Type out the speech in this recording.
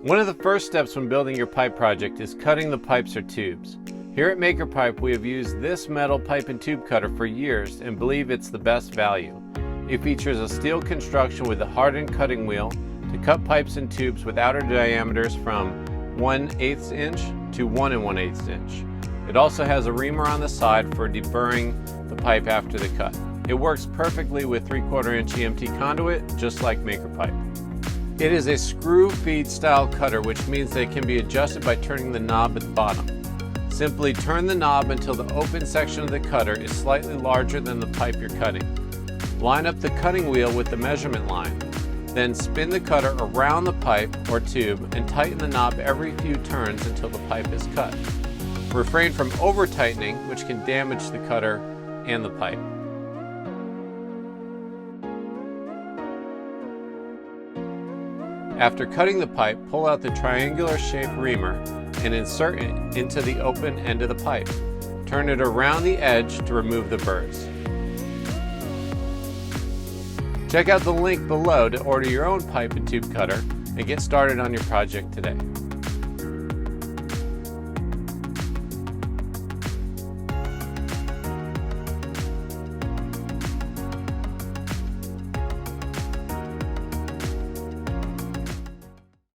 One of the first steps when building your pipe project is cutting the pipes or tubes. Here at MakerPipe, we have used this metal pipe and tube cutter for years and believe it's the best value. It features a steel construction with a hardened cutting wheel to cut pipes and tubes with outer diameters from 1/8 inch to 1 1/8 inch. It also has a reamer on the side for deburring the pipe after the cut. It works perfectly with 3/4 inch EMT conduit, just like MakerPipe. It is a screw feed style cutter, which means that it can be adjusted by turning the knob at the bottom. Simply turn the knob until the open section of the cutter is slightly larger than the pipe you're cutting. Line up the cutting wheel with the measurement line. Then spin the cutter around the pipe or tube and tighten the knob every few turns until the pipe is cut. Refrain from over tightening, which can damage the cutter and the pipe. After cutting the pipe, pull out the triangular shaped reamer and insert it into the open end of the pipe. Turn it around the edge to remove the burrs. Check out the link below to order your own pipe and tube cutter and get started on your project today.